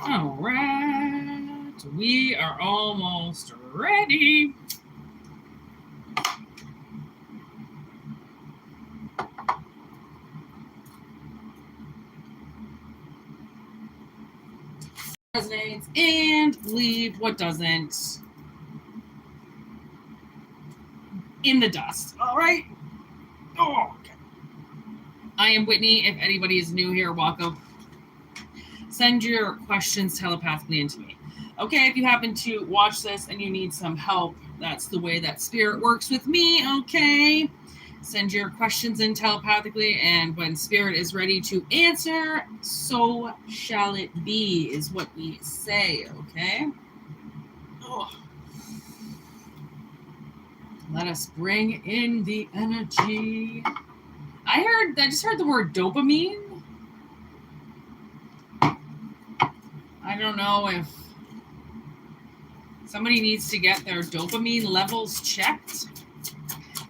All right, we are almost ready. Resonates and leave what doesn't in the dust. All right. Oh, okay. I am Whitney. If anybody is new here, welcome. Send your questions telepathically into me. Okay, if you happen to watch this and you need some help, that's the way that spirit works with me, okay? Send your questions in telepathically, and when spirit is ready to answer, so shall it be, is what we say, okay? Oh. Let us bring in the energy. I just heard the word dopamine. I don't know if somebody needs to get their dopamine levels checked.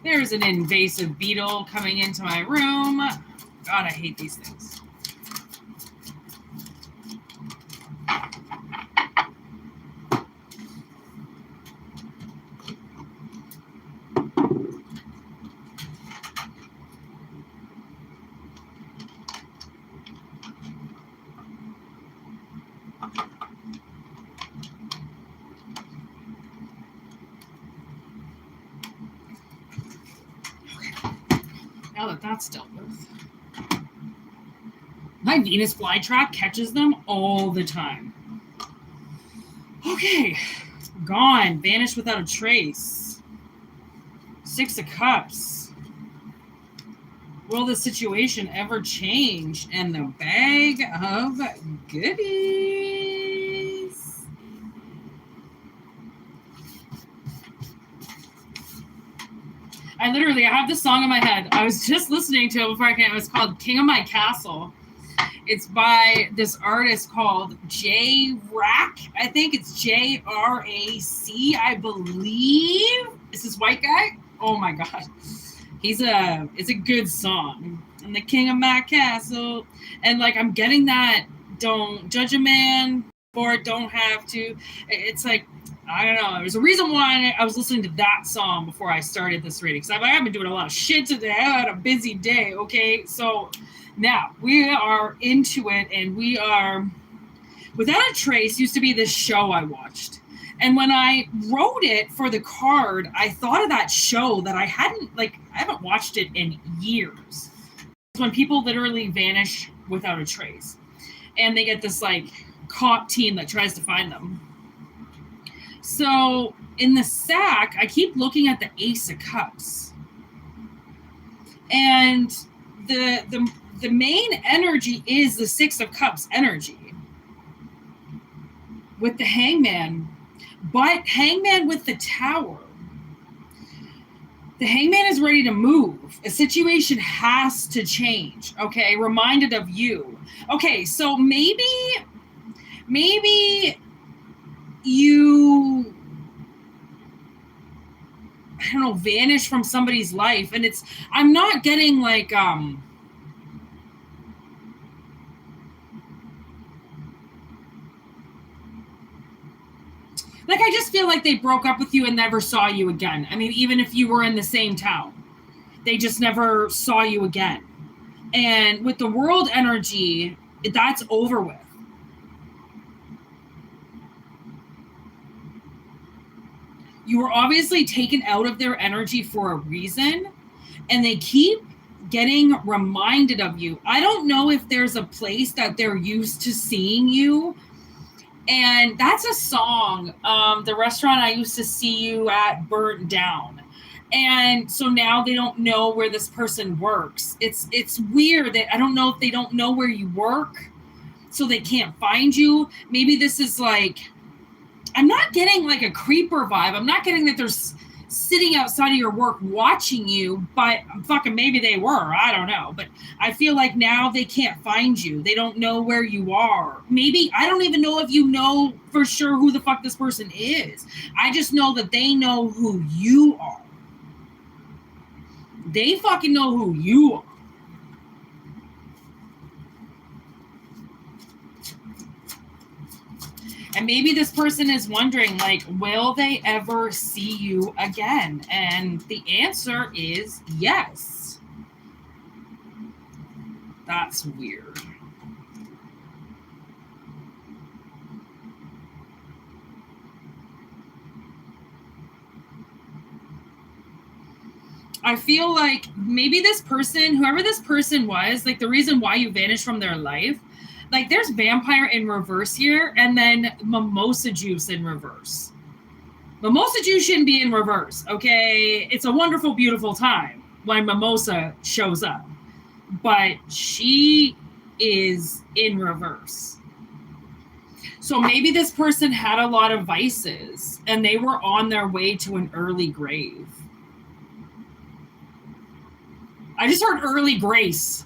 There's an invasive beetle coming into my room. God, I hate these things. Now that that's dealt with. My Venus flytrap catches them all the time. Okay. Gone. Vanished without a trace. 6 of Cups. Will the situation ever change? And the bag of goodies. I have this song in my head. I was just listening to it before I came. It was called King of My Castle. It's by this artist called J Rack. I think it's JRAC, I believe. Is this white guy? Oh my God. It's a good song. I'm the king of my castle. And like, I'm getting that, don't judge a man for it, don't have to. It's like, I don't know. There's a reason why I was listening to that song before I started this reading. Because I've been doing a lot of shit today. I had a busy day, okay? So now we are into it, and we are... Without a Trace used to be this show I watched. And when I wrote it for the card, I thought of that show that I haven't watched it in years. It's when people literally vanish without a trace. And they get this, like, cop team that tries to find them. So in the sack, I keep looking at the Ace of Cups. And the main energy is the Six of Cups energy with the Hangman. But Hangman with the Tower. The Hangman is ready to move. A situation has to change, okay? Reminded of you. Okay, so maybe you, I don't know, vanish from somebody's life. And I'm not getting like, I just feel like they broke up with you and never saw you again. I mean, even if you were in the same town, they just never saw you again. And with the world energy, that's over with. You were obviously taken out of their energy for a reason, and they keep getting reminded of you. I don't know if there's a place that they're used to seeing you. And that's a song. The restaurant I used to see you at burnt down. And so now they don't know where this person works. It's weird that I don't know if they don't know where you work, so they can't find you. Maybe this is like, I'm not getting like a creeper vibe. I'm not getting that they're sitting outside of your work watching you, but fucking maybe they were. I don't know. But I feel like now they can't find you. They don't know where you are. Maybe, I don't even know if you know for sure who the fuck this person is. I just know that they know who you are. They fucking know who you are. And maybe this person is wondering, like, will they ever see you again? And the answer is yes. That's weird. I feel like maybe this person, whoever this person was, like the reason why you vanished from their life, like there's vampire in reverse here and then mimosa juice in reverse. Mimosa juice shouldn't be in reverse, okay? It's a wonderful, beautiful time when mimosa shows up. But she is in reverse. So maybe this person had a lot of vices and they were on their way to an early grave. I just heard early grace.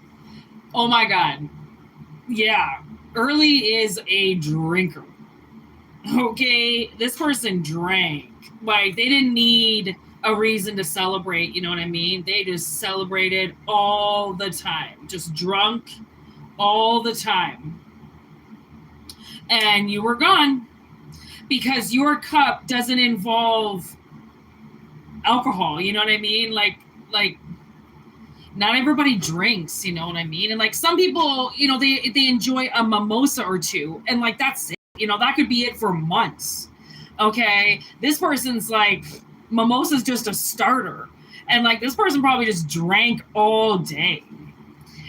Oh my God. Yeah, early is a drinker. Okay, this person drank. Like, they didn't need a reason to celebrate, you know what I mean? They just celebrated all the time. Just drunk all the time. And you were gone because your cup doesn't involve alcohol, you know what I mean? Like not everybody drinks, you know what I mean? And like some people, you know, they enjoy a mimosa or two and like that's it. You know, that could be it for months. Okay. This person's like, mimosa's just a starter. And like this person probably just drank all day.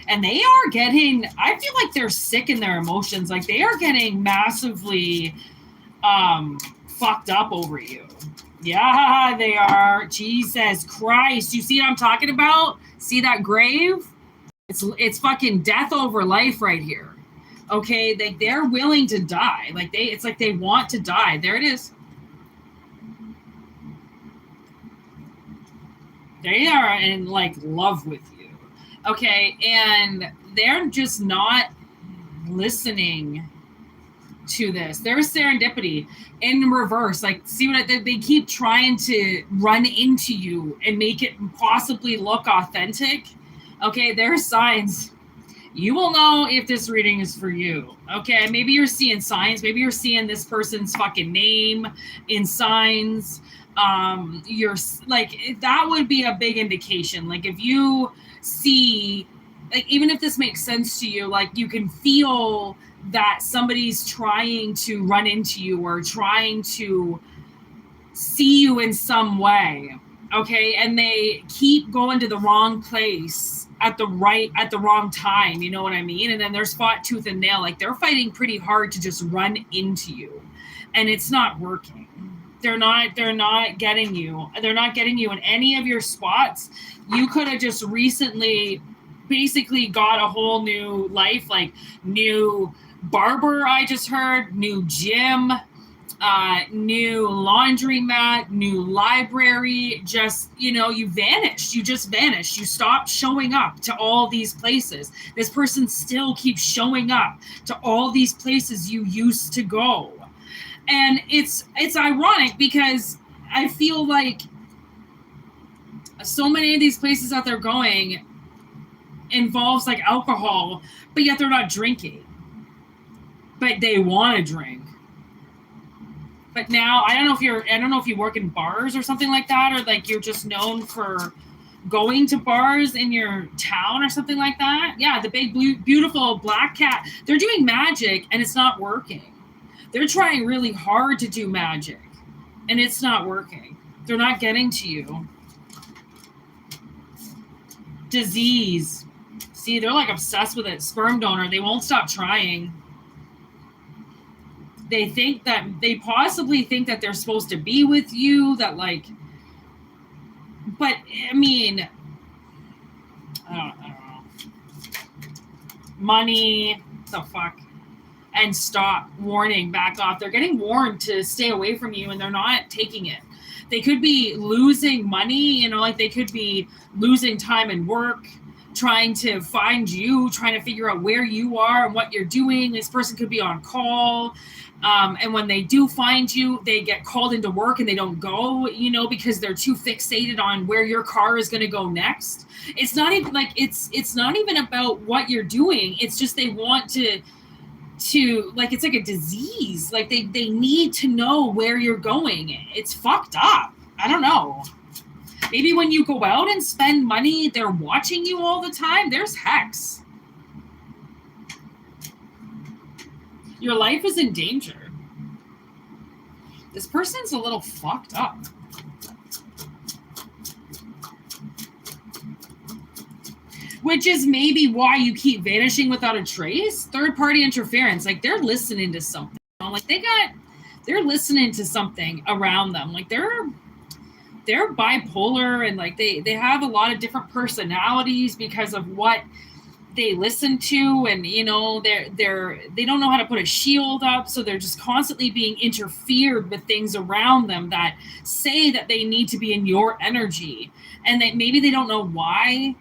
And they are getting, I feel like they're sick in their emotions. Like they are getting massively fucked up over you. Yeah, they are. Jesus Christ. You see what I'm talking about? See that grave? It's fucking death over life right here. Okay, they're willing to die. Like it's like they want to die. There it is. They are in like love with you. Okay, and they're just not listening to this. There's serendipity in reverse. Like, see what they keep trying to run into you and make it possibly look authentic. Okay, there's signs. You will know if this reading is for you. Okay, maybe you're seeing signs. Maybe you're seeing this person's fucking name in signs. You're like, that would be a big indication. Like if you see, like, even if this makes sense to you, like you can feel that somebody's trying to run into you or trying to see you in some way. Okay. And they keep going to the wrong place at the wrong time. You know what I mean? And then there's fought tooth and nail. Like they're fighting pretty hard to just run into you and it's not working. They're not getting you. They're not getting you in any of your spots. You could have just recently basically got a whole new life, like new barber, I just heard, new gym, new laundromat, new library. Just, you vanished. You just vanished. You stopped showing up to all these places. This person still keeps showing up to all these places you used to go. And it's ironic because I feel like so many of these places that they're going involves like alcohol, but yet they're not drinking. But they want to drink. But now I don't know if you work in bars or something like that, or like you're just known for going to bars in your town or something like that. Yeah, the big beautiful black cat. They're doing magic and it's not working. They're trying really hard to do magic and it's not working. They're not getting to you. Disease. See, they're like obsessed with it. Sperm donor. They won't stop trying. They possibly think that they're supposed to be with you, that like, but I mean, I don't know. Money, the fuck. And stop, warning, back off. They're getting warned to stay away from you and they're not taking it. They could be losing money, like they could be losing time in work, trying to find you, trying to figure out where you are and what you're doing. This person could be on call. And when they do find you, they get called into work and they don't go, because they're too fixated on where your car is going to go next. It's not even like, it's not even about what you're doing. It's just, they want to like, it's like a disease. Like they need to know where you're going. It's fucked up. I don't know. Maybe when you go out and spend money, they're watching you all the time. There's hex. Your life is in danger. This person's a little fucked up. Which is maybe why you keep vanishing without a trace. Third-party interference. Like, they're listening to something. Like, they're listening to something around them. Like, they're bipolar and, like, they have a lot of different personalities because of what they listen to, and they don't know how to put a shield up, so they're just constantly being interfered with things around them that say that they need to be in your energy, and that maybe they don't know why,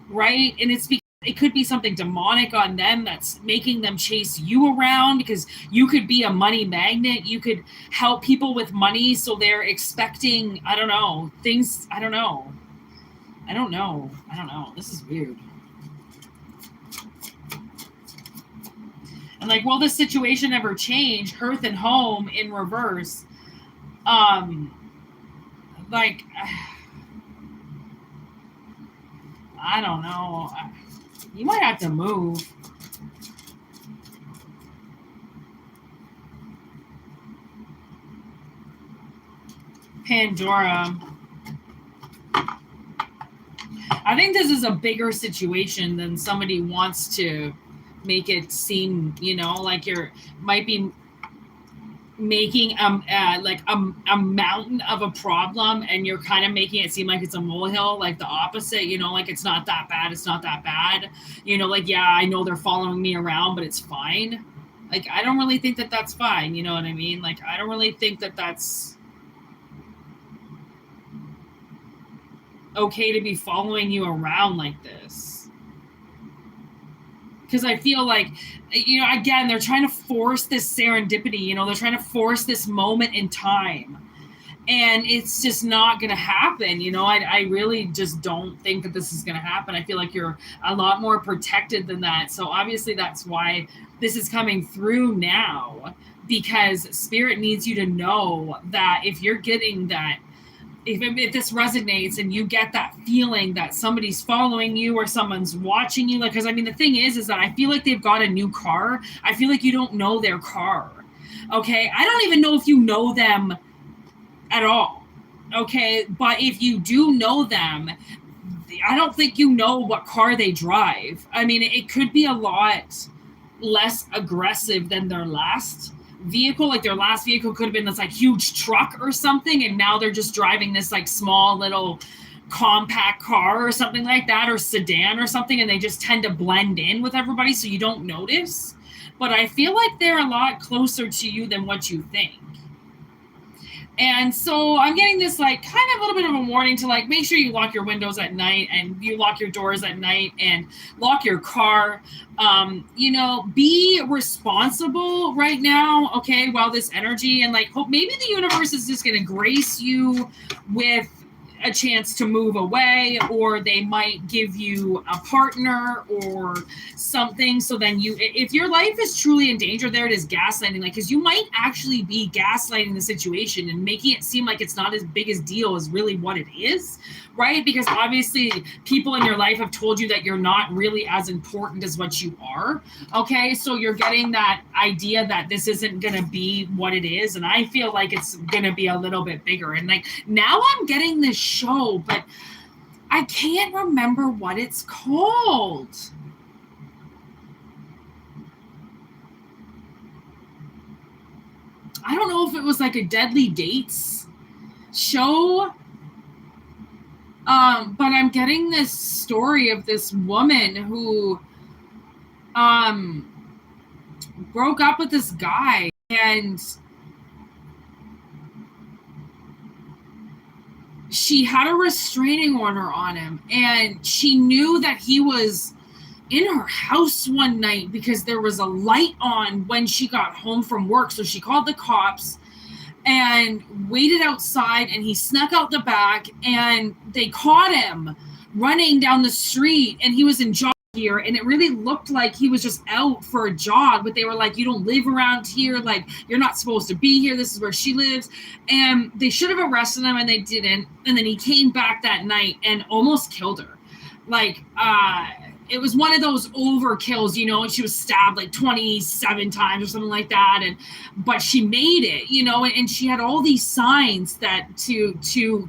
right? And it could be something demonic on them that's making them chase you around, because you could be a money magnet. You could help people with money, so they're expecting, I don't know. This is weird. And like, will this situation ever change? Hearth and home in reverse. Like, I don't know. You might have to move. Pandora. I think this is a bigger situation than somebody wants to make it seem, like you're might be making a mountain of a problem, and you're kind of making it seem like it's a molehill, like the opposite, like it's not that bad, like, yeah, I know they're following me around, but it's fine. Like, I don't really think that that's fine, you know what I mean? Like, I don't really think that that's okay to be following you around like this. Because I feel like, again, they're trying to force this serendipity, they're trying to force this moment in time. And it's just not going to happen. I really just don't think that this is going to happen. I feel like you're a lot more protected than that. So obviously that's why this is coming through now, because Spirit needs you to know that if you're getting that, if this resonates and you get that feeling that somebody's following you or someone's watching you, like, because the thing is that I feel like they've got a new car. I feel like you don't know their car. Okay. I don't even know if you know them at all. Okay. But if you do know them, I don't think you know what car they drive. It could be a lot less aggressive than their last vehicle, like their last vehicle could have been this like huge truck or something, and now they're just driving this like small little compact car or something like that, or sedan or something, and they just tend to blend in with everybody so you don't notice. But I feel like they're a lot closer to you than what you think. And so I'm getting this like kind of a little bit of a warning to like make sure you lock your windows at night and you lock your doors at night and lock your car. You know, be responsible right now, okay, while this energy, and like hope maybe the universe is just going to grace you with a chance to move away, or they might give you a partner or something. So then you, if your life is truly in danger, there it is, gaslighting, like, because you might actually be gaslighting the situation and making it seem like it's not as big a deal as really what it is, right? Because obviously people in your life have told you that you're not really as important as what you are, okay? So you're getting that idea that this isn't gonna be what it is, and I feel like it's gonna be a little bit bigger. And like now I'm getting this show, but I can't remember what it's called. I don't know if it was like a Deadly Dates show, but I'm getting this story of this woman who broke up with this guy, and she had a restraining order on him, and she knew that he was in her house one night because there was a light on when she got home from work. So she called the cops and waited outside, and he snuck out the back, and they caught him running down the street, and he was in jog gear, and it really looked like he was just out for a jog, but they were like, you don't live around here, like you're not supposed to be here, this is where she lives. And they should have arrested him, and they didn't. And then he came back that night and almost killed her. Like it was one of those overkills, you know, and she was stabbed like 27 times or something like that. But she made it, you know, and she had all these signs that to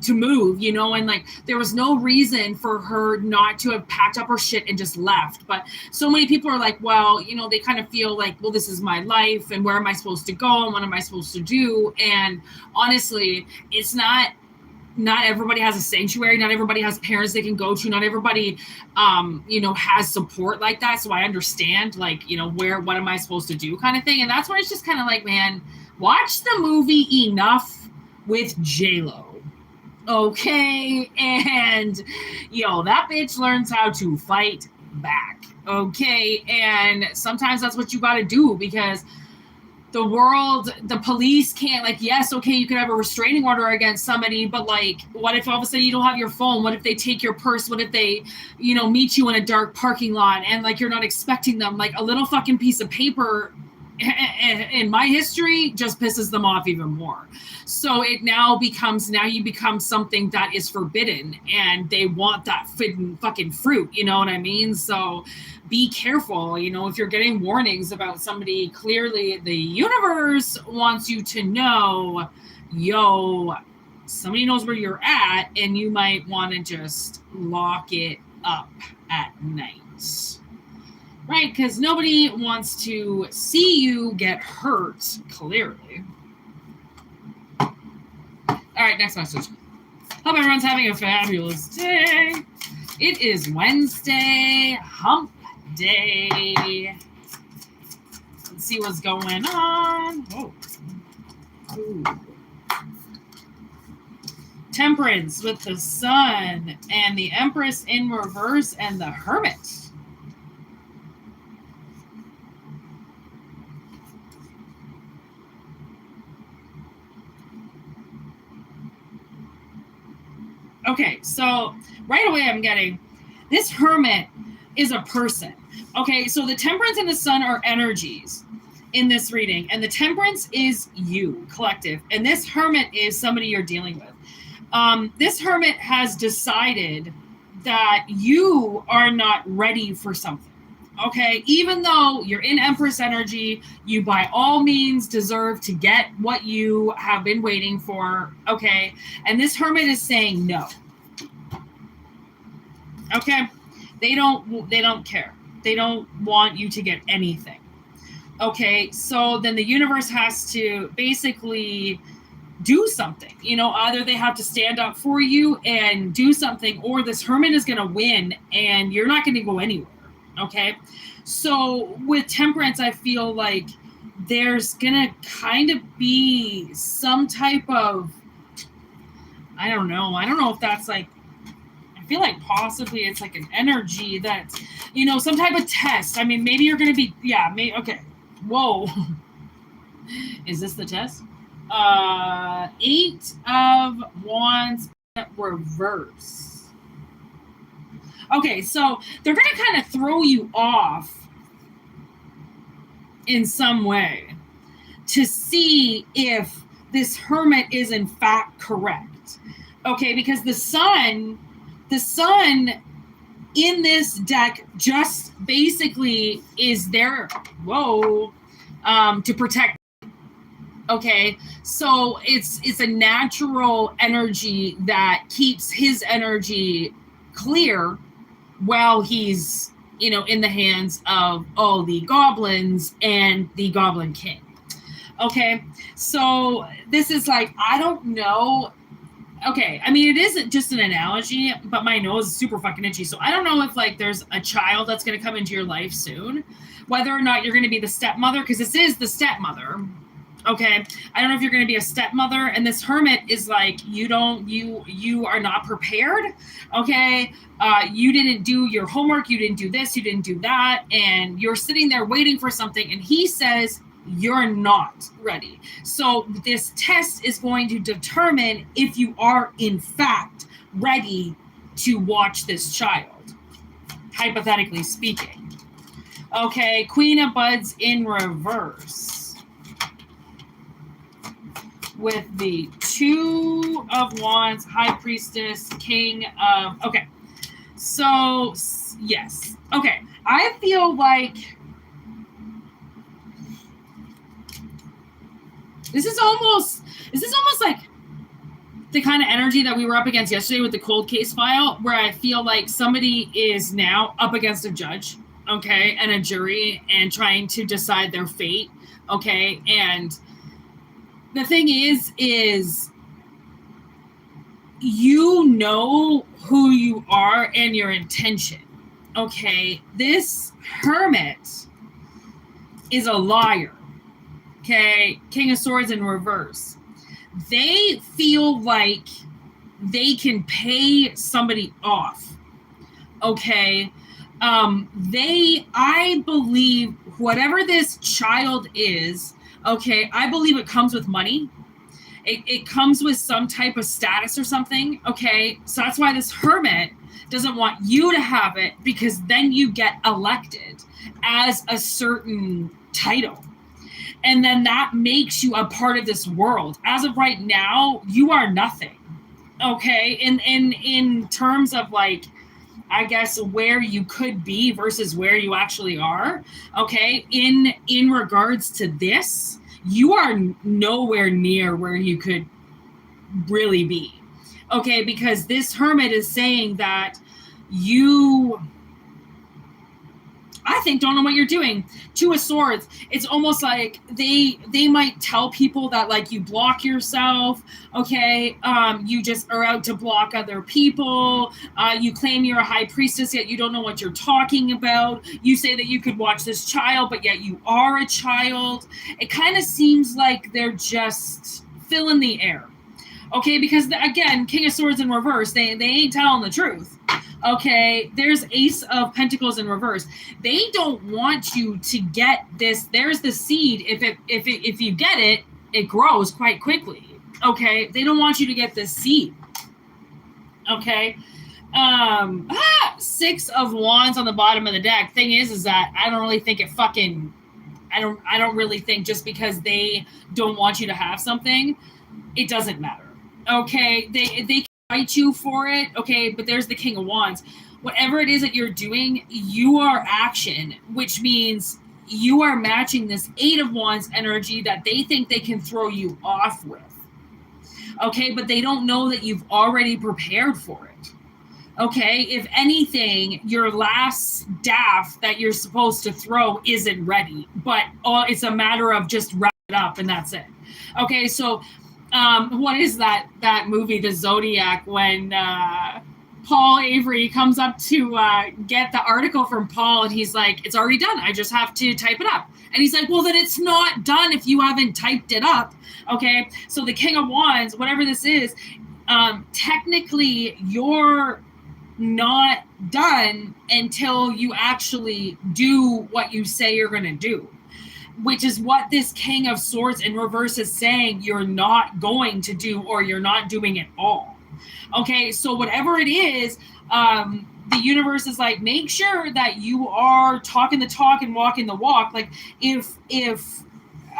move, you know, and like there was no reason for her not to have packed up her shit and just left. But so many people are like, well, you know, they kind of feel like, well, this is my life, and where am I supposed to go, and what am I supposed to do? And honestly, it's not everybody has a sanctuary. Not everybody has parents they can go to. Not everybody, you know, has support like that. So I understand, like, you know, what am I supposed to do kind of thing. And that's where it's just kind of like, man, watch the movie Enough with J-Lo. Okay. And, yo, that bitch learns how to fight back. Okay. And sometimes that's what you got to do, because the world, the police can't, like, yes, okay, you could have a restraining order against somebody, but like, what if all of a sudden you don't have your phone? What if they take your purse? What if they, you know, meet you in a dark parking lot and like you're not expecting them? Like a little fucking piece of paper in my history just pisses them off even more. So it now you become something that is forbidden, and they want that fucking fruit, you know what I mean? So be careful, you know, if you're getting warnings about somebody, clearly the universe wants you to know, yo, somebody knows where you're at, and you might want to just lock it up at night. Right, because nobody wants to see you get hurt, clearly. All right, next message. Hope everyone's having a fabulous day. It is Wednesday, hump day. Let's see what's going on. Oh. Ooh. Temperance with the Sun, and the Empress in reverse, and the Hermit. Okay, so right away I'm getting this Hermit is a person. Okay, so the Temperance and the Sun are energies in this reading, and the Temperance is you, collective, and this Hermit is somebody you're dealing with. This Hermit has decided that you are not ready for something. Okay, even though you're in Empress energy, you by all means deserve to get what you have been waiting for. Okay, and this Hermit is saying no. Okay, they don't care. They don't want you to get anything. Okay, so then the universe has to basically do something. Either they have to stand up for you and do something, or this hermit is going to win and you're not going to go anywhere. Okay, so with temperance, I feel like there's going to kind of be some type of, I don't know if that's like, I feel like possibly it's like an energy that's, some type of test. I mean, maybe you're going to be, okay. Whoa. Is this the test? 8 of Wands reverse. Okay, so they're going to kind of throw you off in some way to see if this hermit is in fact correct. Okay, because the sun in this deck just basically is there, to protect. Okay, so it's a natural energy that keeps his energy clear while he's, in the hands of all the goblins and the Goblin King. Okay, so this is like, I don't know. Okay, I mean, it isn't just an analogy, but my nose is super fucking itchy. So I don't know if like there's a child that's going to come into your life soon, whether or not you're going to be the stepmother, because this is the stepmother. Okay, I don't know if you're going to be a stepmother, and this hermit is like, you are not prepared. Okay, you didn't do your homework, you didn't do this, you didn't do that, and you're sitting there waiting for something, and he says you're not ready. So this test is going to determine if you are in fact ready to watch this child, hypothetically speaking. Okay, Queen of Buds in reverse with the 2 of Wands, High Priestess, King of, okay, so yes, okay, I feel like this is almost like the kind of energy that we were up against yesterday with the cold case file, where I feel like somebody is now up against a judge, okay, and a jury, and trying to decide their fate, okay, and the thing is you know who you are and your intention, okay? This hermit is a liar, okay? King of Swords in reverse. They feel like they can pay somebody off, okay? I believe whatever this child is, okay, I believe it comes with money. It comes with some type of status or something, okay? So that's why this hermit doesn't want you to have it, because then you get elected as a certain title. And then that makes you a part of this world. As of right now, you are nothing, okay? In terms of like, I guess, where you could be versus where you actually are, okay? In regards to this, you are nowhere near where you could really be, okay? Because this hermit is saying that you, I think, don't know what you're doing. 2 of Swords, it's almost like they might tell people that like you block yourself, okay? You just are out to block other people. You claim you're a high priestess, yet you don't know what you're talking about. You say that you could watch this child, but yet you are a child. It kind of seems like they're just filling the air, okay? Because again, King of Swords in reverse, they ain't telling the truth. Okay, there's Ace of Pentacles in reverse. They don't want you to get this. There's the seed. If you get it, it grows quite quickly. Okay, they don't want you to get this seed. Okay, 6 of Wands on the bottom of the deck. Thing is that I don't really think it fucking. I don't really think just because they don't want you to have something, it doesn't matter. Okay, they fight you for it, okay, but there's the King of Wands. Whatever it is that you're doing, you are action, which means you are matching this 8 of Wands energy that they think they can throw you off with, okay, but they don't know that you've already prepared for it, Okay, if anything, your last staff that you're supposed to throw isn't ready, but it's a matter of just wrap it up and that's it. Okay, so what is that movie, The Zodiac, when Paul Avery comes up to get the article from Paul, and he's like, it's already done, I just have to type it up. And he's like, well, then it's not done if you haven't typed it up. Okay, so the King of Wands, whatever this is, technically you're not done until you actually do what you say you're going to do, which is what this King of Swords in reverse is saying you're not going to do, or you're not doing at all. Okay, so whatever it is, the universe is like, make sure that you are talking the talk and walking the walk. Like if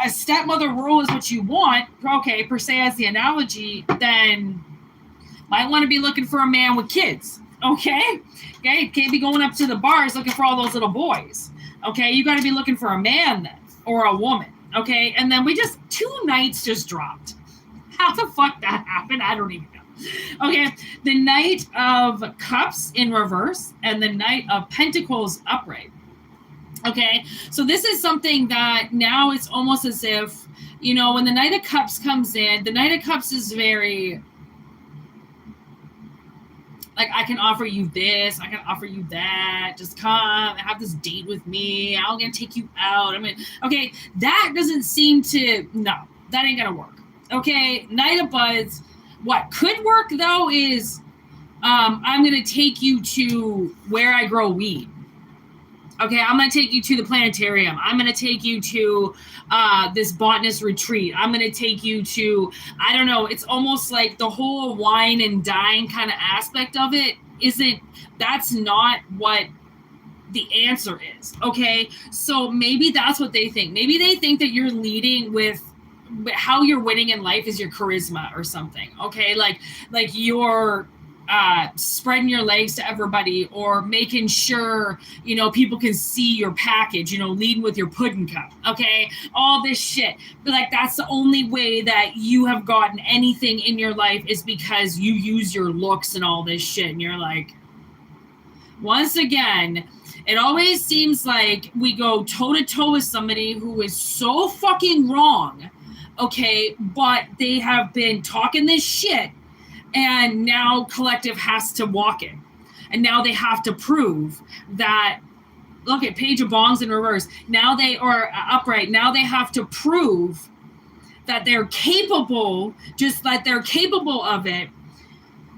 a stepmother role is what you want, okay, per se as the analogy, then might want to be looking for a man with kids. Okay, can't be going up to the bars looking for all those little boys. Okay, you got to be looking for a man then, or a woman. Okay, and then 2 knights just dropped. How the fuck that happened? I don't even know. Okay, the Knight of Cups in reverse and the Knight of Pentacles upright. Okay, so this is something that now it's almost as if, you know, when the Knight of Cups comes in, the Knight of Cups is very, like, I can offer you this, I can offer you that, just come, have this date with me, I'm going to take you out. I mean, okay, that doesn't seem to, no, that ain't going to work. Okay, Knight of Buds, what could work, though, is I'm going to take you to where I grow weed. Okay, I'm going to take you to the planetarium. I'm going to take you to this botanist retreat. I'm going to take you to, I don't know, it's almost like the whole wine and dine kind of aspect of it that's not what the answer is. Okay, so maybe that's what they think. Maybe they think that you're leading with how you're winning in life is your charisma or something. Okay, like you're spreading your legs to everybody, or making sure, you know, people can see your package, you know, leading with your pudding cup. Okay, all this shit. But like, that's the only way that you have gotten anything in your life, is because you use your looks and all this shit. And you're like, once again, it always seems like we go toe to toe with somebody who is so fucking wrong. Okay, but they have been talking this shit, and now collective has to walk it. And now they have to prove that, look at Page of Bongs in reverse. Now they are upright. Now they have to prove that they're capable, just like they're capable of it.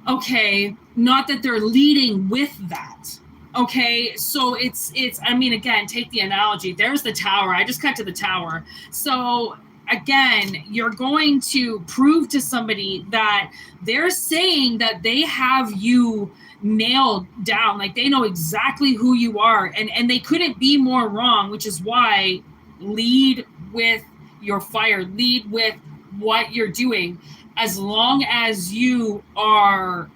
Okay, not that they're leading with that. Okay, so it's, I mean, again, take the analogy. There's the tower. I just cut to the tower. So again, you're going to prove to somebody that they're saying that they have you nailed down, like they know exactly who you are, and they couldn't be more wrong, which is why lead with your fire, lead with what you're doing. As long as you are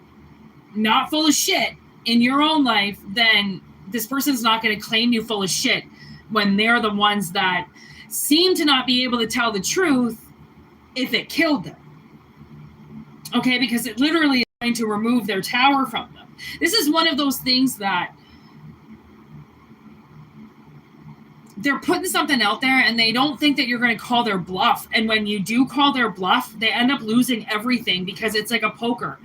not full of shit in your own life, then this person's not going to claim you full of shit when they're the ones that seem to not be able to tell the truth if it killed them. Okay, because it literally is going to remove their tower from them. This is one of those things that they're putting something out there and they don't think that you're going to call their bluff. And when you do call their bluff, they end up losing everything, because it's like a poker.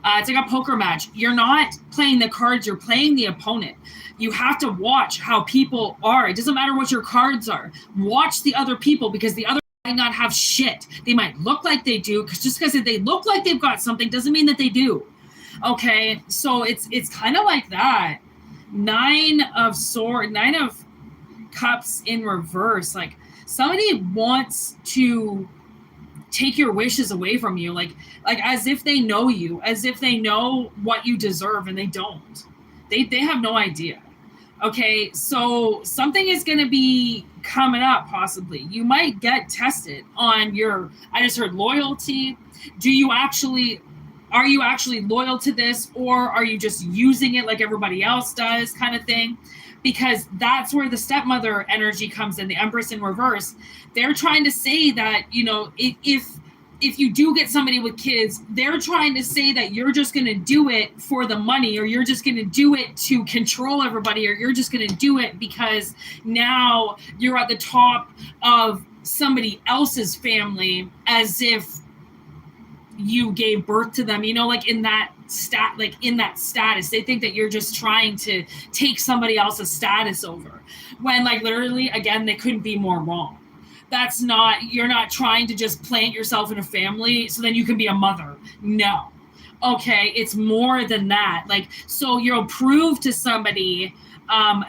It's like a poker match. You're not playing the cards, you're playing the opponent. You have to watch how people are. It doesn't matter what your cards are. Watch the other people, because the other might not have shit. They might look like they do, because just because they look like they've got something doesn't mean that they do. Okay, so it's kind of like that. 9 of Cups in reverse. Like, somebody wants to take your wishes away from you, like as if they know you, as if they know what you deserve, and they don't. They have no idea. Okay, so something is going to be coming up, possibly. You might get tested on your, I just heard loyalty. Are you actually loyal to this, or are you just using it like everybody else does, kind of thing? Because that's where the stepmother energy comes in, the Empress in reverse. They're trying to say that, you know, if if you do get somebody with kids, they're trying to say that you're just going to do it for the money, or you're just going to do it to control everybody, or you're just going to do it because now you're at the top of somebody else's family, as if you gave birth to them, like in that status. They think that you're just trying to take somebody else's status over, when like literally, again, they couldn't be more wrong. You're not trying to just plant yourself in a family so then you can be a mother. No. Okay, it's more than that. Like, so you'll prove to somebody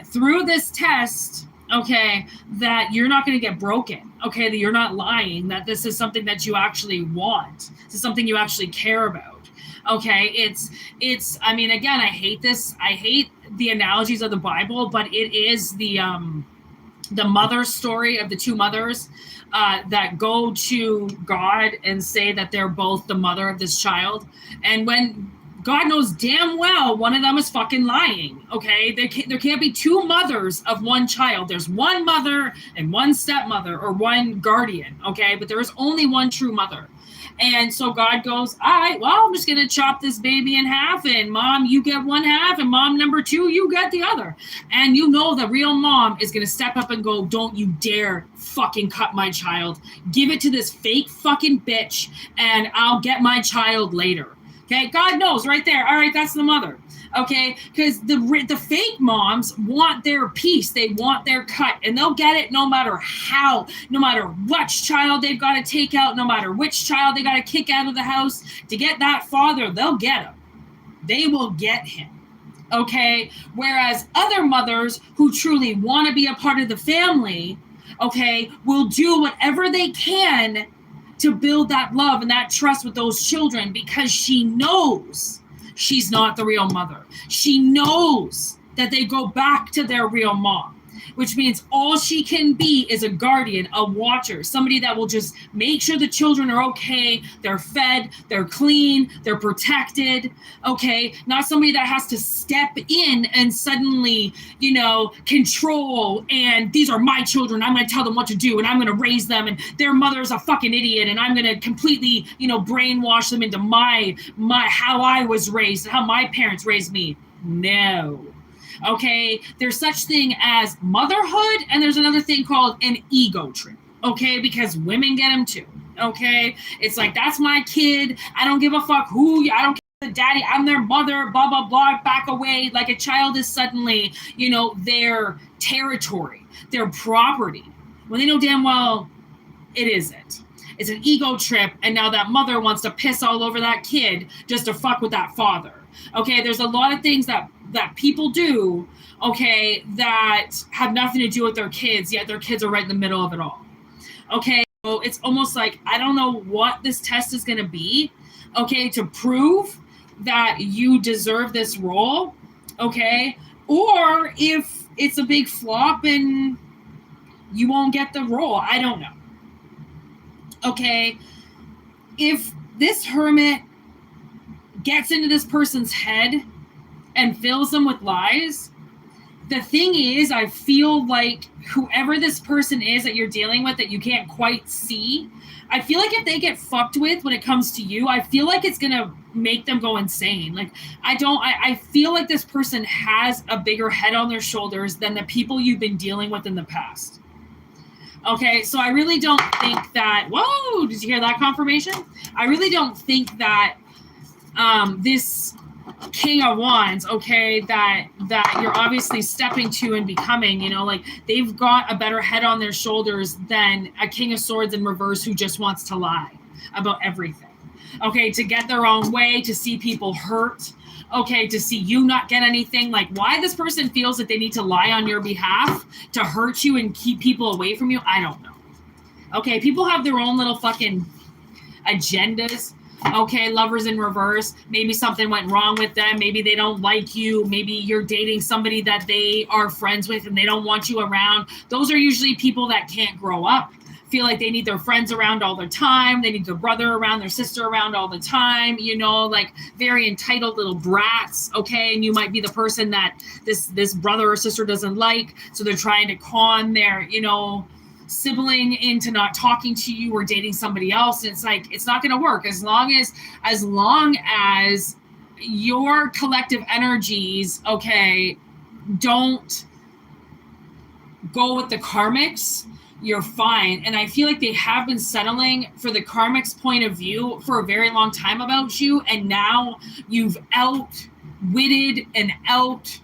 through this test, okay, that you're not going to get broken, okay, that you're not lying, that this is something that you actually want. This is something you actually care about. Okay, it's I mean, again, I hate the analogies of the Bible, but it is the mother story of the two mothers that go to God and say that they're both the mother of this child. And when God knows damn well one of them is fucking lying, okay? There can't be two mothers of one child. There's one mother and one stepmother, or one guardian, okay? But there is only one true mother. And so God goes, all right, well, I'm just going to chop this baby in half, and mom, you get one half, and mom number two, you get the other. And the real mom is going to step up and go, don't you dare fucking cut my child. Give it to this fake fucking bitch, and I'll get my child later. Okay, God knows right there. All right, that's the mother. Okay, because the fake moms want their piece. They want their cut, and they'll get it no matter how, no matter which child they've got to take out, no matter which child they got to kick out of the house to get that father. They'll get him. They will get him. Okay, whereas other mothers who truly want to be a part of the family, okay, will do whatever they can to build that love and that trust with those children, because she knows she's not the real mother. She knows that they go back to their real mom, which means all she can be is a guardian, a watcher, somebody that will just make sure the children are okay, they're fed, they're clean, they're protected, okay? Not somebody that has to step in and suddenly, control, and these are my children, I'm going to tell them what to do, and I'm going to raise them, and their mother's a fucking idiot, and I'm going to completely, brainwash them into my how I was raised, how my parents raised me. No. Okay, there's such thing as motherhood, and there's another thing called an ego trip, okay, because women get them too, okay? It's like, that's my kid, I don't give a fuck I don't care the daddy, I'm their mother, blah, blah, blah, back away. Like, a child is suddenly, their territory, their property, when they know damn well it isn't. It's an ego trip, and now that mother wants to piss all over that kid just to fuck with that father. Okay, there's a lot of things that people do, okay, that have nothing to do with their kids, yet their kids are right in the middle of it all. Okay, so it's almost like, I don't know what this test is going to be, okay, to prove that you deserve this role, okay, or if it's a big flop and you won't get the role. I don't know. Okay, if this hermit gets into this person's head and fills them with lies, the thing is, I feel like whoever this person is that you're dealing with that you can't quite see, I feel like if they get fucked with when it comes to you, I feel like it's going to make them go insane. Like, I feel like this person has a bigger head on their shoulders than the people you've been dealing with in the past. Okay, so I really don't think that, whoa, did you hear that confirmation? I really don't think that this King of Wands, okay, that you're obviously stepping to and becoming, like, they've got a better head on their shoulders than a King of Swords in reverse who just wants to lie about everything. Okay, to get their own way, to see people hurt, okay, to see you not get anything. Like, why this person feels that they need to lie on your behalf to hurt you and keep people away from you, I don't know. Okay, people have their own little fucking agendas. Okay, lovers in reverse. Maybe something went wrong with them. Maybe they don't like you. Maybe you're dating somebody that they are friends with and they don't want you around. Those are usually people that can't grow up. Feel like they need their friends around all the time. They need their brother around, their sister around all the time. Like very entitled little brats. Okay, and you might be the person that this brother or sister doesn't like. So they're trying to con their, sibling into not talking to you or dating somebody else. And it's like, it's not going to work as long as your collective energies, okay, don't go with the karmics, you're fine. And I feel like they have been settling for the karmics point of view for a very long time about you. And now you've outwitted and outsmarted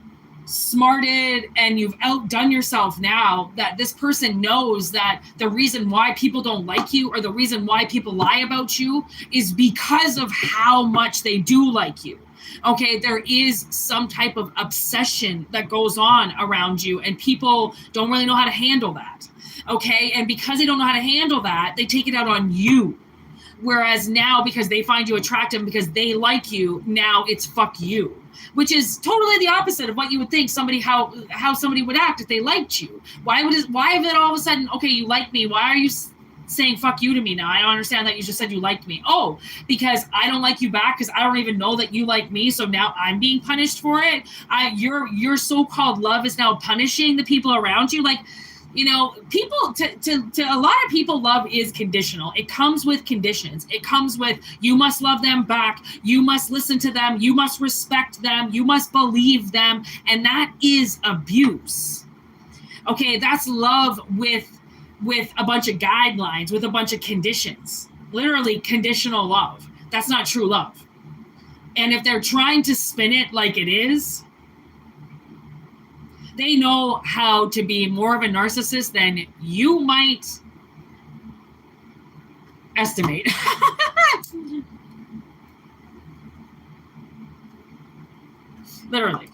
and you've outdone yourself now that this person knows that the reason why people don't like you or the reason why people lie about you is because of how much they do like you. Okay, there is some type of obsession that goes on around you and people don't really know how to handle that. Okay, and because they don't know how to handle that, they take it out on you. Whereas now, because they find you attractive, because they like you, now it's fuck you, which is totally the opposite of what you would think how somebody would act if they liked you. Why is it all of a sudden, okay, you like me? Why are you saying fuck you to me now? I don't understand that you just said you liked me. Oh, because I don't like you back because I don't even know that you like me. So now I'm being punished for it. Your so-called love is now punishing the people around you. Like, you know, people to a lot of people, love is conditional. It comes with conditions. It comes with, you must love them back. You must listen to them. You must respect them. You must believe them. And that is abuse. Okay, that's love with a bunch of guidelines, with a bunch of conditions. Literally conditional love. That's not true love. And if they're trying to spin it like it is, they know how to be more of a narcissist than you might estimate. Literally.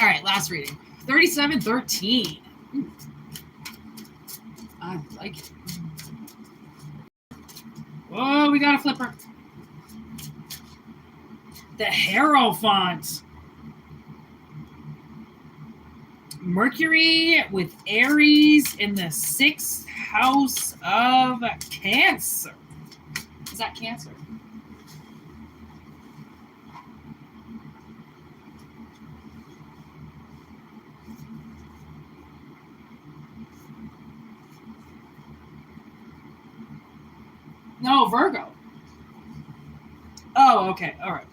All right, last reading. 3713. I like it. Whoa, we got a flipper. The Hierophant. Mercury with Aries in the 6th house of Cancer. Is that Cancer? No, Virgo. Oh, okay. All right.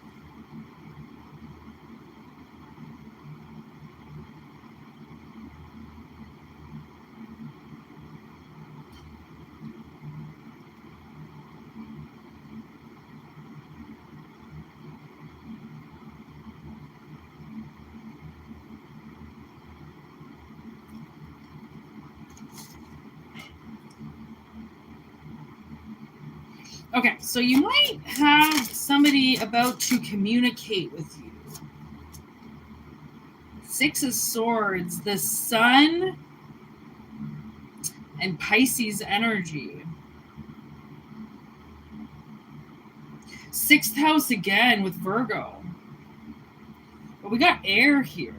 Okay, so you might have somebody about to communicate with you. 6 of Swords, the Sun, and Pisces energy. 6th house again with Virgo. But we got air here.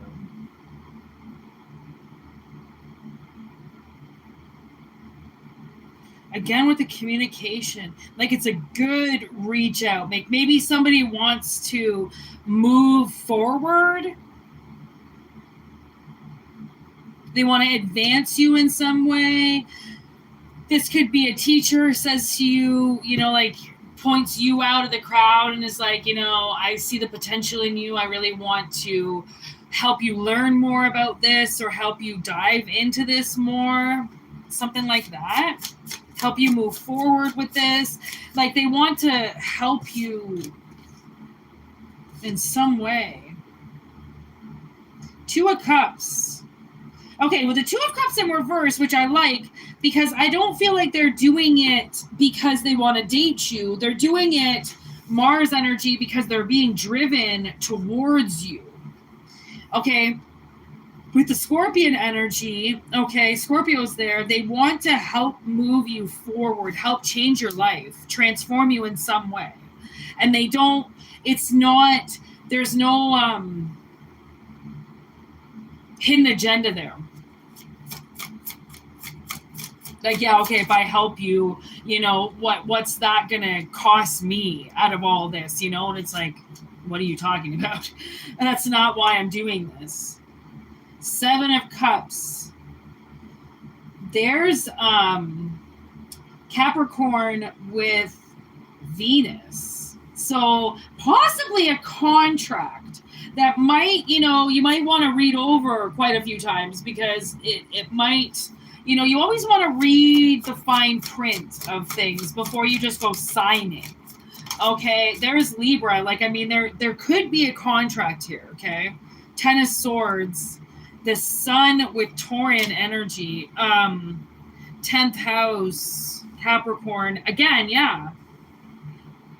Again with the communication, like it's a good reach out. Like maybe somebody wants to move forward. They want to advance you in some way. This could be a teacher says to you, you know, like points you out of the crowd and is like, you know, I see the potential in you. I really want to help you learn more about this or help you dive into this more. Something like that. Help you move forward with this. Like they want to help you in some way. 2 of Cups. Okay, with the 2 of Cups in reverse, which I like, because I don't feel like they're doing it because they want to date you. They're doing it Mars energy because they're being driven towards you. Okay. With the Scorpion energy, okay, Scorpio's there. They want to help move you forward, help change your life, transform you in some way. And they don't, it's not, there's no, hidden agenda there. Like, yeah, okay, if I help you, you know, what's that gonna cost me out of all this, you know? And it's like, what are you talking about? And that's not why I'm doing this. 7 of Cups. There's Capricorn with Venus. So possibly a contract that might, you know, you might want to read over quite a few times, because it might, you know, you always want to read the fine print of things before you just go sign it. Okay, there's Libra. Like, I mean, there could be a contract here, okay? 10 of Swords, the Sun with Taurian energy, 10th house, Capricorn. Again, yeah.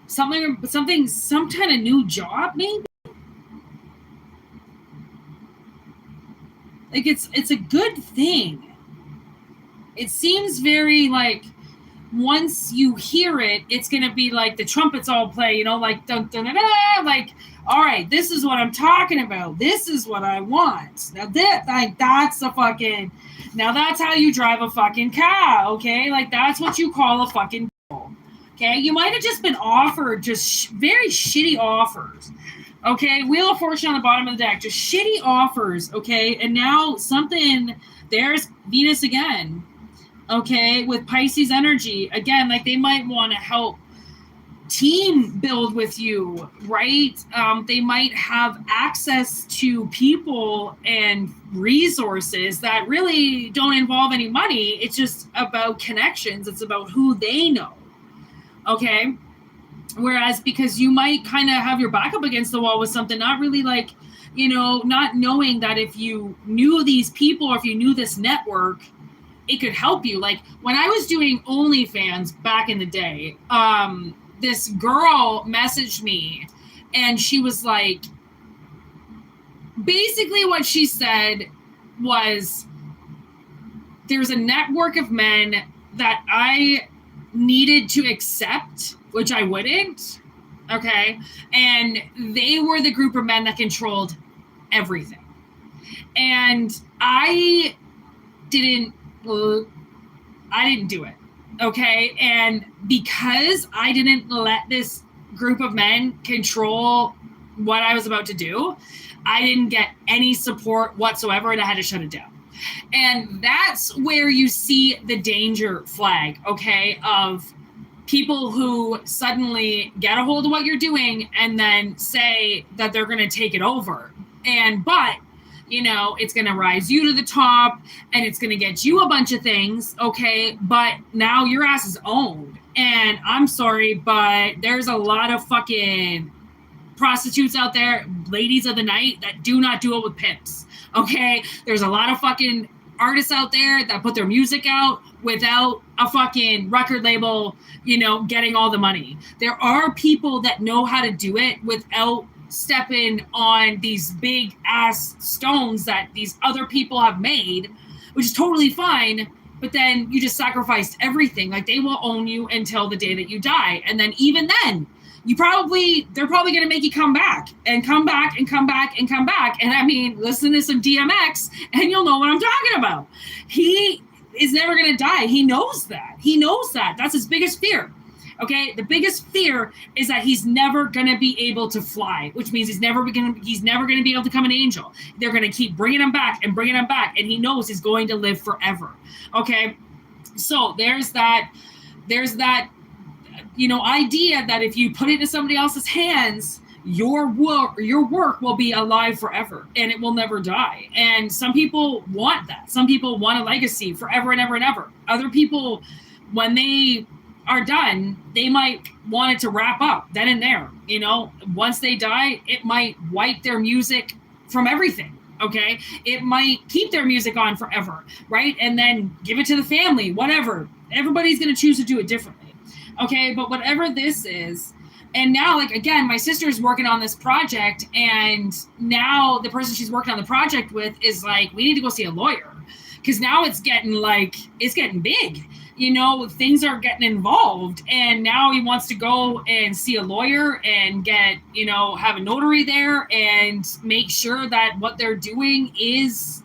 Some kind of new job, maybe? Like, it's a good thing. It seems very, like, once you hear it, it's going to be like the trumpets all play, you know, like, dun, dun, dun, dun, like, all right, this is what I'm talking about. This is what I want. Now, that's a fucking, now that's how you drive a fucking car, okay? Like, that's what you call a fucking goal, okay? You might have just been offered just very shitty offers, okay? Wheel of Fortune on the bottom of the deck, just shitty offers, okay? And now there's Venus again. Okay, with Pisces energy, again, like, they might want to help team build with you, right? They might have access to people and resources that really don't involve any money. It's just about connections. It's about who they know, okay? Whereas, because you might kind of have your back up against the wall with something, not really, like, you know, not knowing that if you knew these people or if you knew this network, it could help you. Like, when I was doing OnlyFans back in the day, this girl messaged me, and she was like, basically what she said was, there's a network of men that I needed to accept, which I wouldn't, okay? And they were the group of men that controlled everything. And I didn't do it, okay? And because I didn't let this group of men control what I was about to do, I didn't get any support whatsoever, and I had to shut it down. And that's where you see the danger flag, okay, of people who suddenly get a hold of what you're doing and then say that they're going to take it over. But you know, it's going to rise you to the top, and it's going to get you a bunch of things, okay? But now your ass is owned. And I'm sorry, but there's a lot of fucking prostitutes out there, ladies of the night, that do not do it with pimps, okay? There's a lot of fucking artists out there that put their music out without a fucking record label, you know, getting all the money. There are people that know how to do it without stepping on these big ass stones that these other people have made, which is totally fine. But then you just sacrificed everything. Like, they will own you until the day that you die. And then even then, they're probably going to make you come back and come back and come back and come back. And I mean, listen to some DMX and you'll know what I'm talking about. He is never going to die. He knows that. That's his biggest fear. Okay, the biggest fear is that he's never gonna be able to fly, which means he's never gonna be able to become an angel. They're gonna keep bringing him back, and he knows he's going to live forever. Okay, so there's that, you know, idea that if you put it in somebody else's hands, your work will be alive forever, and it will never die. And some people want that. Some people want a legacy forever and ever and ever. Other people, when they are done, they might want it to wrap up then and there. You know, once they die, it might wipe their music from everything. Okay, it might keep their music on forever, right? And then give it to the family, whatever. Everybody's going to choose to do it differently. Okay, but whatever this is, and now, like, again, my sister's working on this project, and now the person she's working on the project with is like, we need to go see a lawyer, because now it's getting big. You know, things are getting involved, and now he wants to go and see a lawyer and get, you know, have a notary there and make sure that what they're doing is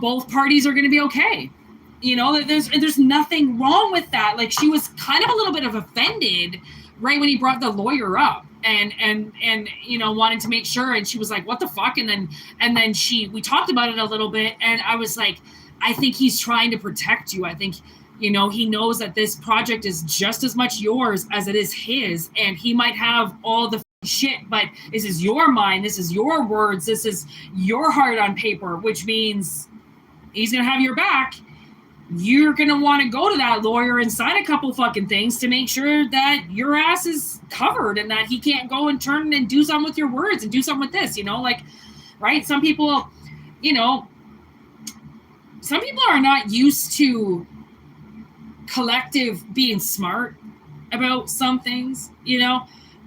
both parties are going to be okay. There's nothing wrong with that. Like, she was kind of a little bit of offended right when he brought the lawyer up and wanted to make sure, and she was like, what the fuck? And then we talked about it a little bit, and I was like, I think he's trying to protect you. I think he knows that this project is just as much yours as it is his, and he might have all the shit, but this is your mind, this is your words, this is your heart on paper, which means he's gonna have your back. You're gonna want to go to that lawyer and sign a couple fucking things to make sure that your ass is covered and that he can't go and turn and do something with your words and do something with this, right? Some people are not used to collective being smart about some things,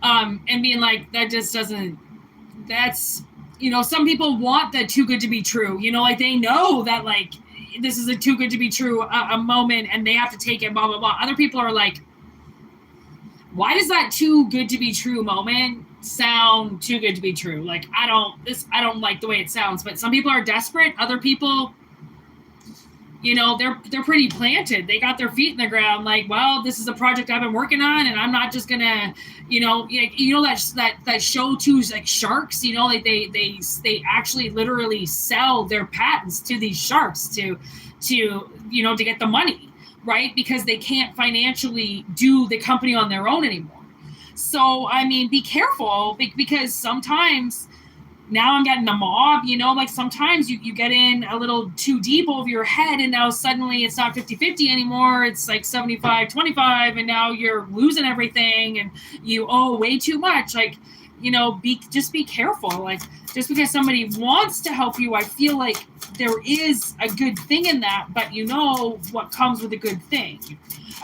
and being like, that just doesn't, that's, some people want that too good to be true, like they know that like this is a too good to be true a moment and they have to take it, blah, blah, blah. Other people are like, why does that too good to be true moment sound too good to be true? Like, I don't like the way it sounds, but some people are desperate. Other people, they're pretty planted. They got their feet in the ground. Like, well, this is a project I've been working on, and I'm not just gonna, that show too, like sharks. Like they actually literally sell their patents to these sharks to get the money, right? Because they can't financially do the company on their own anymore. So I mean, be careful, because sometimes. Now I'm getting the mob, like sometimes you get in a little too deep over your head, and now suddenly it's not 50-50 anymore. It's like 75-25, and now you're losing everything and you owe way too much. Like, just be careful. Like, just because somebody wants to help you, I feel like there is a good thing in that, but what comes with a good thing.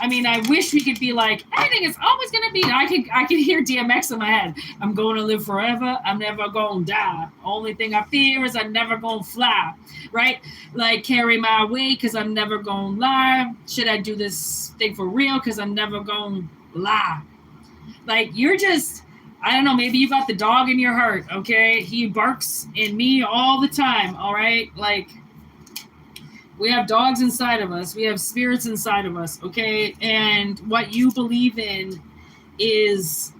I mean, I wish we could be like, everything is always going to be, I can hear DMX in my head. I'm going to live forever. I'm never going to die. Only thing I fear is I'm never going to fly, right? Like, carry my weight because I'm never going to lie. Should I do this thing for real? Because I'm never going to lie. Like, you're just, I don't know, maybe you got the dog in your heart, okay? He barks in me all the time, all right? Like, we have dogs inside of us. We have spirits inside of us, okay? And what you believe in is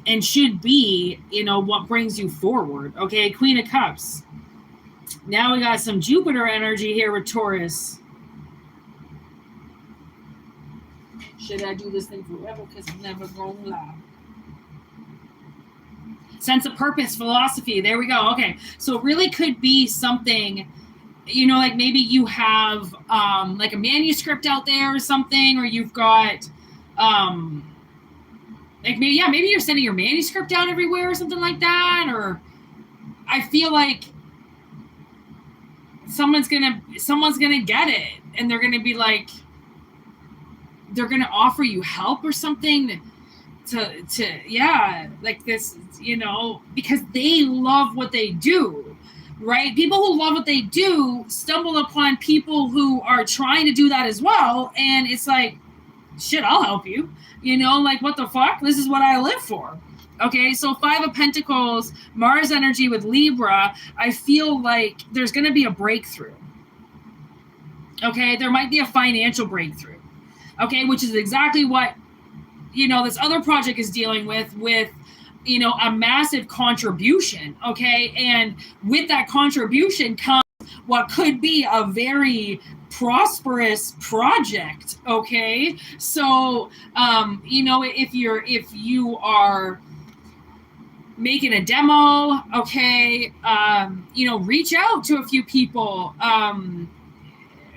and should be, what brings you forward, okay? Queen of Cups. Now we got some Jupiter energy here with Taurus. Should I do this thing forever? Because I'm never going to lie. Sense of purpose, philosophy. There we go. Okay. So it really could be something... like maybe you have like a manuscript out there or something, or you've got maybe you're sending your manuscript out everywhere or something like that. Or I feel like someone's gonna get it, and they're gonna be like, they're gonna offer you help or something to like this, because they love what they do. Right? People who love what they do stumble upon people who are trying to do that as well. And it's like, shit, I'll help you. Like, what the fuck? This is what I live for. Okay, so 5 of Pentacles, Mars energy with Libra. I feel like there's going to be a breakthrough. Okay, there might be a financial breakthrough. Okay, which is exactly what, this other project is dealing with a massive contribution, okay? And with that contribution comes what could be a very prosperous project, okay? So, if you are making a demo, okay, reach out to a few people,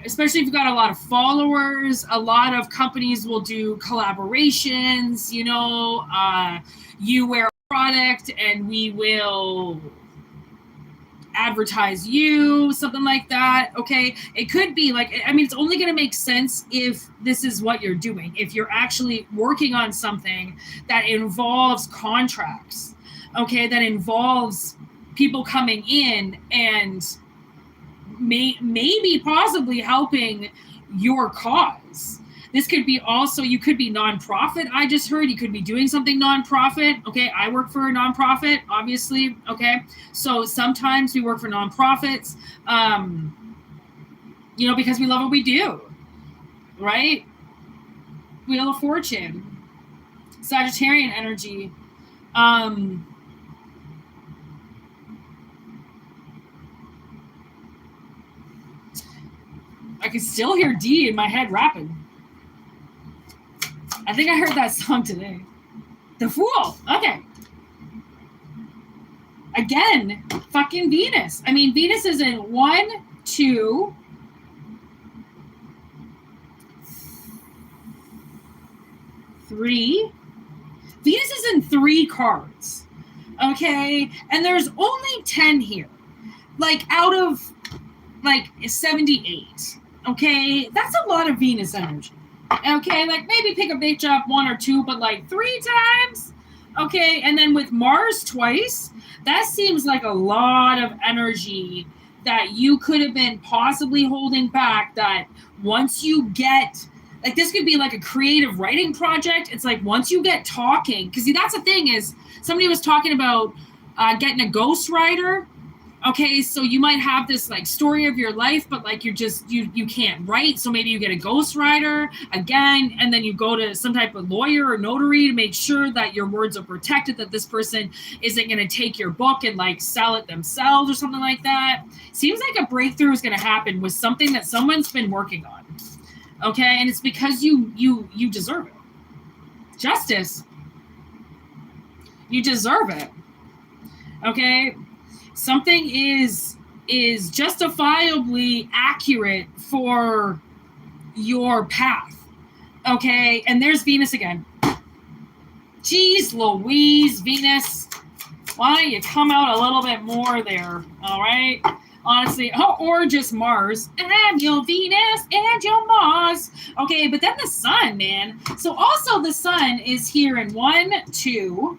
especially if you've got a lot of followers. A lot of companies will do collaborations, you wear product and we will advertise you, something like that. Okay, it could be like, it's only going to make sense if this is what you're doing, if you're actually working on something that involves contracts, okay, that involves people coming in and maybe possibly helping your cause. This could be also, you could be nonprofit. I just heard you could be doing something nonprofit. Okay, I work for a nonprofit, obviously. Okay, so sometimes we work for nonprofits. you know, because we love what we do, right? Wheel of Fortune, Sagittarian energy. I can still hear D in my head rapping. I think I heard that song today. The Fool. Okay. Again, fucking Venus. I mean, Venus is in 1, 2, 3. Venus is in 3 cards. Okay. And there's only 10 here. Like out of like 78. Okay. That's a lot of Venus energy. Okay. Like maybe pick a bitch up 1 or 2, but like 3 times. Okay. And then with Mars twice, that seems like a lot of energy that you could have been possibly holding back, that once you get, like this could be like a creative writing project. It's like once you get talking, because that's the thing is somebody was talking about getting a ghostwriter. Okay, so you might have this like story of your life, but like you're just, you can't write. So maybe you get a ghostwriter again, and then you go to some type of lawyer or notary to make sure that your words are protected, that this person isn't going to take your book and like sell it themselves or something like that. Seems like a breakthrough is going to happen with something that someone's been working on. Okay, and it's because you deserve it. Justice. You deserve it. Okay? Something is justifiably accurate for your path. Okay? And there's Venus again. Jeez Louise, Venus. Why don't you come out a little bit more there? All right? Honestly, or just Mars. And your Venus and your Mars. Okay, but then the sun, man. So also the sun is here in 1, 2,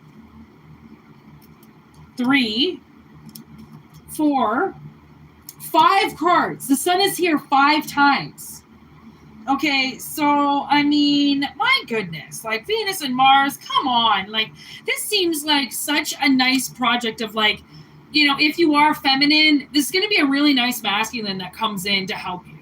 3, 4, 5 cards. The sun is here 5 times. Okay, so, I mean, my goodness. Like, Venus and Mars, come on. Like, this seems like such a nice project of, like, you know, if you are feminine, this is going to be a really nice masculine that comes in to help you.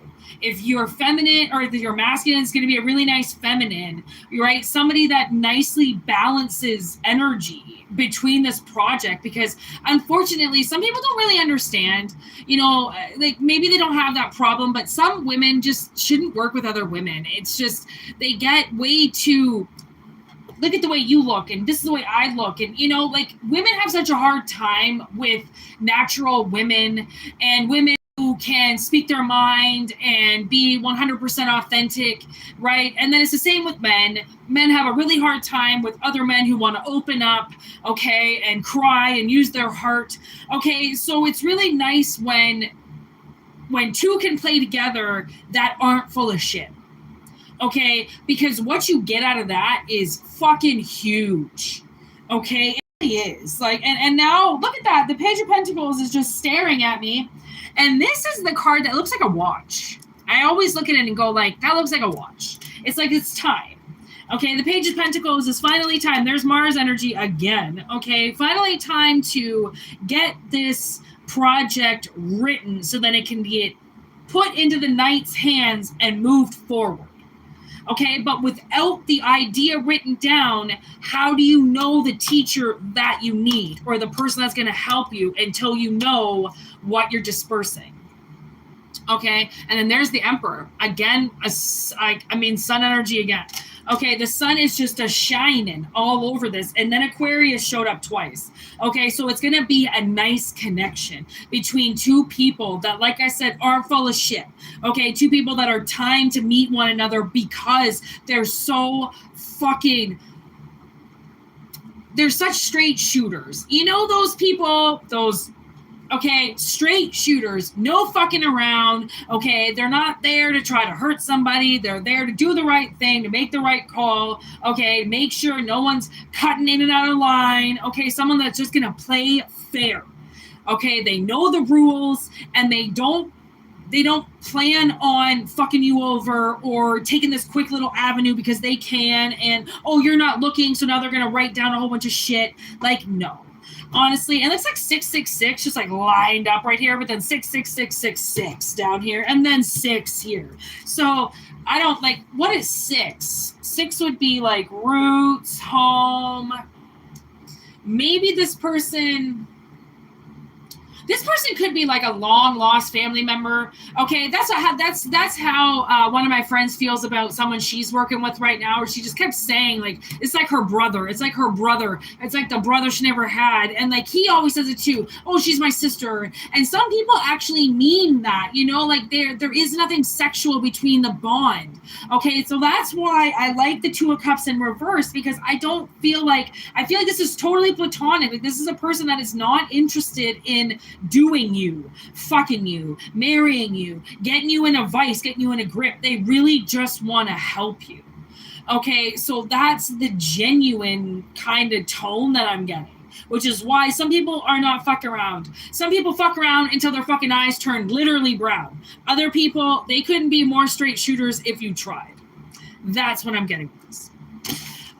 If you're feminine, or if you're masculine, it's going to be a really nice feminine, right? Somebody that nicely balances energy between this project, because unfortunately, some people don't really understand, you know, like maybe they don't have that problem, but some women just shouldn't work with other women. It's just, they get way too, look at the way you look, and this is the way I look. And, you know, like women have such a hard time with natural women and women who can speak their mind and be 100% authentic, right? And then it's the same with men. Men have a really hard time with other men who want to open up, okay, and cry and use their heart. Okay, so it's really nice when two can play together that aren't full of shit. Okay, because what you get out of that is fucking huge. Okay, it really is. Like, and now look at that. The Page of Pentacles is just staring at me. And this is the card that looks like a watch. I always look at it and go like, that looks like a watch. It's like it's time. Okay, the Page of Pentacles is finally time. There's Mars energy again. Okay, finally time to get this project written so that it can get put into the knight's hands and moved forward. Okay, but without the idea written down, how do you know the teacher that you need or the person that's going to help you until you know what you're dispersing? Okay, and then there's the Emperor. Again, sun energy again. Okay, the sun is just a shining all over this. And then Aquarius showed up twice. Okay, so it's going to be a nice connection between two people that, like I said, aren't full of shit. Okay, two people that are timed to meet one another because they're so fucking... They're such straight shooters. You know those people, those... Okay, straight shooters, no fucking around. Okay, they're not there to try to hurt somebody. They're there to do the right thing, to make the right call. Okay, make sure no one's cutting in and out of line. Okay, someone that's just gonna play fair. Okay, they know the rules and they don't plan on fucking you over or taking this quick little avenue because they can. And, oh, you're not looking, so now they're gonna write down a whole bunch of shit. Like, no. Honestly, it looks like 666 just like lined up right here, but then 66666 down here, and then 6 here. So I don't like, what is 6? 6 would be like roots, home. Maybe this person could be like a long lost family member. Okay, that's how one of my friends feels about someone she's working with right now. Or she just kept saying like it's like her brother. It's like her brother. It's like the brother she never had. And like he always says it too. Oh, she's my sister. And some people actually mean that. You know, like there is nothing sexual between the bond. Okay, so that's why I like the Two of Cups in reverse, because I feel like this is totally platonic. Like this is a person that is not interested in doing you, fucking you, marrying you, getting you in a vice, getting you in a grip. They really just want to help you. Okay, so that's the genuine kind of tone that I'm getting, which is why some people are not fuck around. Some people fuck around until their fucking eyes turn literally brown. Other people, they couldn't be more straight shooters if you tried. That's what I'm getting with this.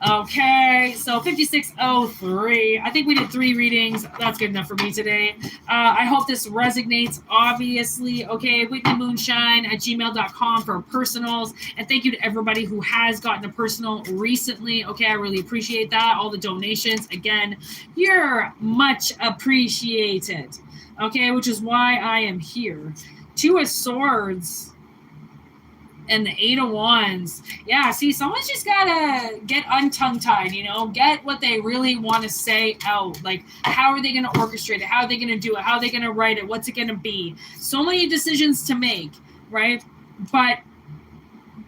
Okay, so 5603. I think we did 3 readings. That's good enough for me today. I hope this resonates, obviously. Okay, WhitneyMoonshine@gmail.com for personals. And thank you to everybody who has gotten a personal recently. Okay, I really appreciate that. All the donations. Again, you're much appreciated. Okay, which is why I am here. 2 of Swords. And the 8 of Wands. Yeah, see, someone's just gotta get untongue-tied, you know, get what they really want to say out. Like, how are they going to orchestrate it? How are they going to do it? How are they going to write it? What's it going to be? So many decisions to make, right? But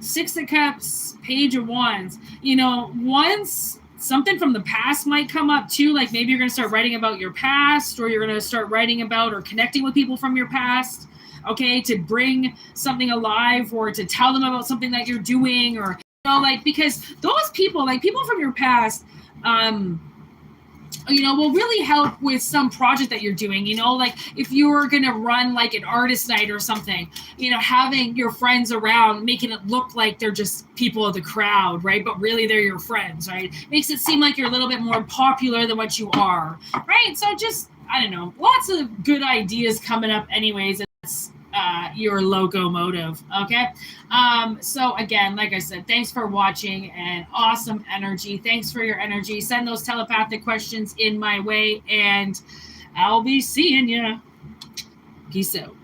6 of Cups, Page of Wands, you know, once something from the past might come up too, like maybe you're going to start writing about your past, or you're going to start writing about or connecting with people from your past. Okay, to bring something alive, or to tell them about something that you're doing, or, you know, like, because those people, like people from your past, you know, will really help with some project that you're doing. You know, like if you were going to run like an artist night or something, you know, having your friends around, making it look like they're just people of the crowd, right? But really they're your friends, right? Makes it seem like you're a little bit more popular than what you are, right? So just, I don't know, lots of good ideas coming up anyways. It's your locomotive. Okay, so again, like I said, thanks for watching, and awesome energy. Thanks for your energy. Send those telepathic questions in my way, and I'll be seeing you. Peace out.